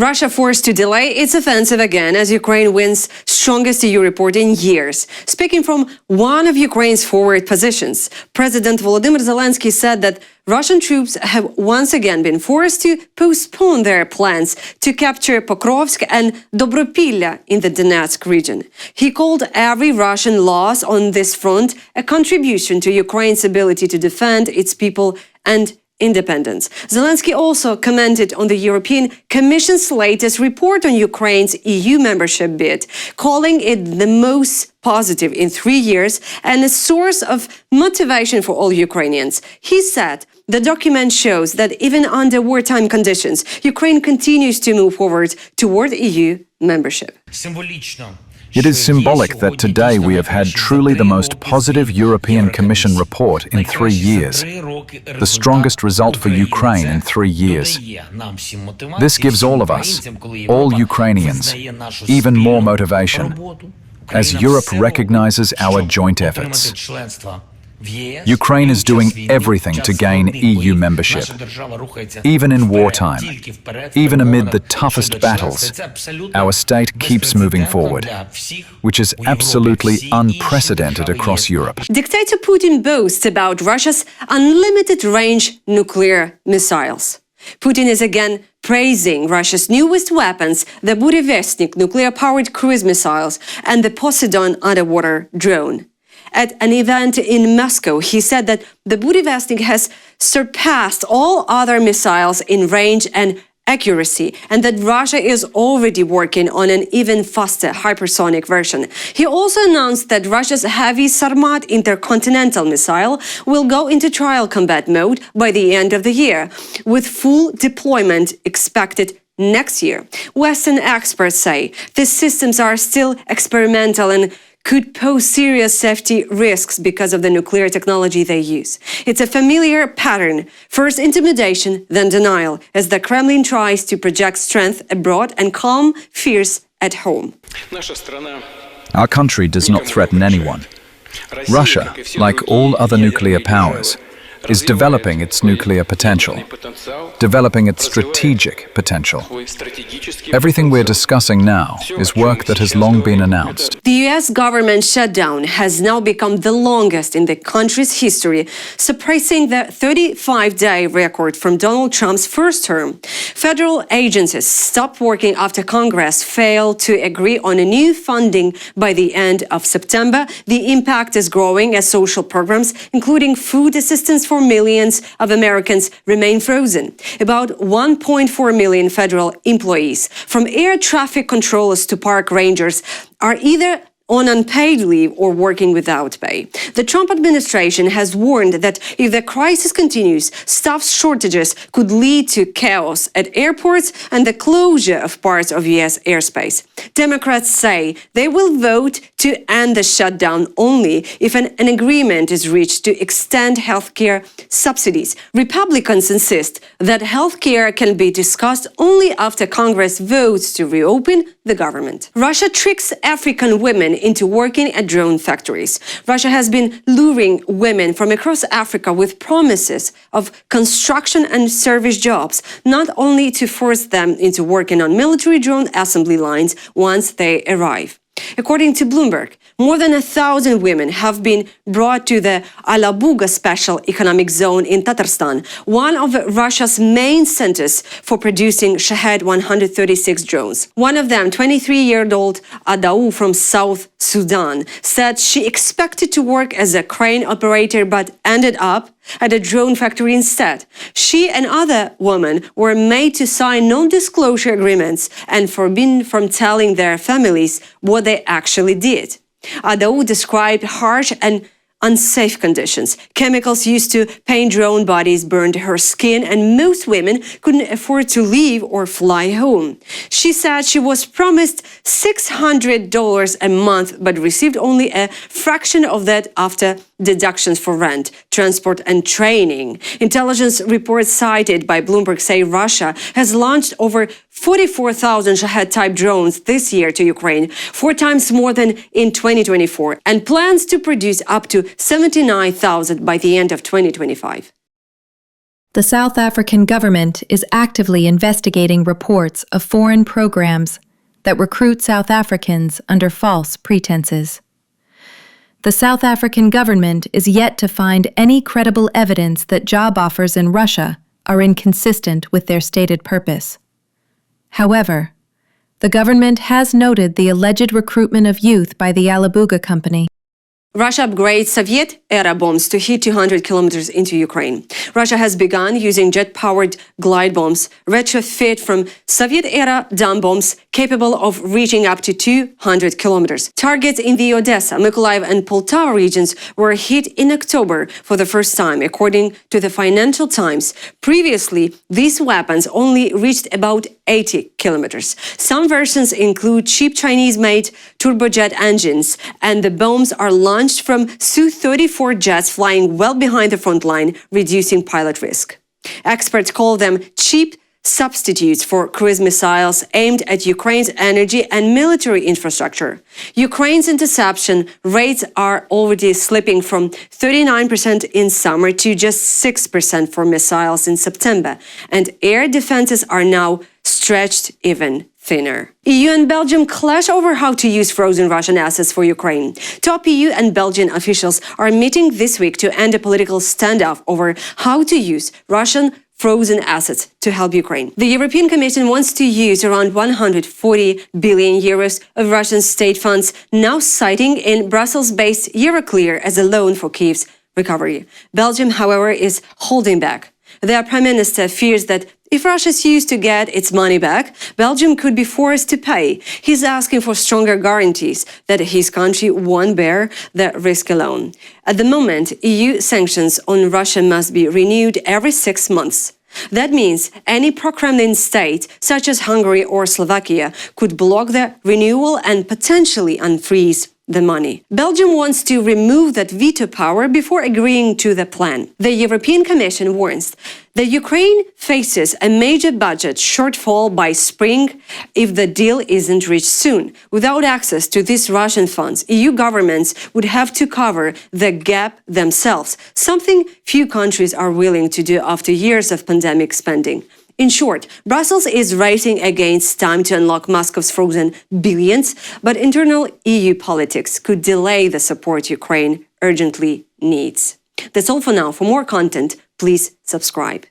Russia forced to delay its offensive again as Ukraine wins strongest EU report in years. Speaking from one of Ukraine's forward positions, President Volodymyr Zelenskyy said that Russian troops have once again been forced to postpone their plans to capture Pokrovsk and Dobropillia in the Donetsk region. He called every Russian loss on this front a contribution to Ukraine's ability to defend its people and independence. Zelenskyy also commented on the European Commission's latest report on Ukraine's EU membership bid, calling it the most positive in 3 years and a source of motivation for all Ukrainians. He said the document shows that even under wartime conditions, Ukraine continues to move forward toward EU membership. It is symbolic that today we have had truly the most positive European Commission report in 3 years, the strongest result for Ukraine in 3 years. This gives all of us, all Ukrainians, even more motivation, as Europe recognizes our joint efforts. Ukraine is doing everything to gain EU membership, even in wartime, even amid the toughest battles. Our state keeps moving forward, which is absolutely unprecedented across Europe. Dictator Putin boasts about Russia's unlimited-range nuclear missiles. Putin is again praising Russia's newest weapons, the Burevestnik nuclear-powered cruise missiles and the Poseidon underwater drone. At an event in Moscow, he said that the Burevestnik has surpassed all other missiles in range and accuracy, and that Russia is already working on an even faster hypersonic version. He also announced that Russia's heavy Sarmat intercontinental missile will go into trial combat mode by the end of the year, with full deployment expected next year. Western experts say these systems are still experimental and could pose serious safety risks because of the nuclear technology they use. It's a familiar pattern, first intimidation, then denial, as the Kremlin tries to project strength abroad and calm fears at home. Our country does not threaten anyone. Russia, like all other nuclear powers, is developing its nuclear potential, developing its strategic potential. Everything we're discussing now is work that has long been announced. The US government shutdown has now become the longest in the country's history, surpassing the 35-day record from Donald Trump's first term. Federal agencies stopped working after Congress failed to agree on a new funding by the end of September. The impact is growing as social programs, including food assistance for millions of Americans, remain frozen. About 1.4 million federal employees, from air traffic controllers to park rangers, are either on unpaid leave or working without pay. The Trump administration has warned that if the crisis continues, staff shortages could lead to chaos at airports and the closure of parts of U.S. airspace. Democrats say they will vote to end the shutdown only if an agreement is reached to extend healthcare subsidies. Republicans insist that healthcare can be discussed only after Congress votes to reopen the government. Russia tricks African women into working at drone factories. Russia has been luring women from across Africa with promises of construction and service jobs, not only to force them into working on military drone assembly lines once they arrive. According to Bloomberg, more than 1,000 women have been brought to the Alabuga Special Economic Zone in Tatarstan, one of Russia's main centers for producing Shahed 136 drones. One of them, 23-year-old Adau from South Sudan, said she expected to work as a crane operator but ended up at a drone factory instead. She and other women were made to sign non-disclosure agreements and forbidden from telling their families what they actually did. Adau described harsh and unsafe conditions. Chemicals used to paint drone bodies burned her skin, and most women couldn't afford to leave or fly home. She said she was promised $600 a month, but received only a fraction of that after deductions for rent, transport, and training. Intelligence reports cited by Bloomberg say Russia has launched over 44,000 Shahed-type drones this year to Ukraine, 4 times more than in 2024, and plans to produce up to 79,000 by the end of 2025. The South African government is actively investigating reports of foreign programs that recruit South Africans under false pretenses. The South African government is yet to find any credible evidence that job offers in Russia are inconsistent with their stated purpose. However, the government has noted the alleged recruitment of youth by the Alabuga company. Russia upgrades Soviet-era bombs to hit 200 kilometers into Ukraine. Russia has begun using jet-powered glide bombs, retrofit from Soviet-era dumb bombs capable of reaching up to 200 kilometers. Targets in the Odessa, Mykolaiv and Poltava regions were hit in October for the first time, according to the Financial Times. Previously, these weapons only reached about 80 kilometers. Some versions include cheap Chinese-made turbojet engines, and the bombs are launched from Su-34 jets flying well behind the front line, reducing pilot risk. Experts call them cheap substitutes for cruise missiles aimed at Ukraine's energy and military infrastructure. Ukraine's interception rates are already slipping from 39% in summer to just 6% for missiles in September, and air defenses are now stretched even thinner. EU and Belgium clash over how to use frozen Russian assets for Ukraine. Top EU and Belgian officials are meeting this week to end a political standoff over how to use Russian frozen assets to help Ukraine. The European Commission wants to use around 140 billion euros of Russian state funds, now citing in Brussels-based Euroclear as a loan for Kyiv's recovery. Belgium, however, is holding back. Their prime minister fears that if Russia sues to get its money back, Belgium could be forced to pay. He's asking for stronger guarantees that his country won't bear the risk alone. At the moment, EU sanctions on Russia must be renewed every 6 months. That means any pro-Kremlin state, such as Hungary or Slovakia, could block the renewal and potentially unfreeze the money. Belgium wants to remove that veto power before agreeing to the plan. The European Commission warns that Ukraine faces a major budget shortfall by spring if the deal isn't reached soon. Without access to these Russian funds, EU governments would have to cover the gap themselves, something few countries are willing to do after years of pandemic spending. In short, Brussels is racing against time to unlock Moscow's frozen billions, but internal EU politics could delay the support Ukraine urgently needs. That's all for now. For more content, please subscribe.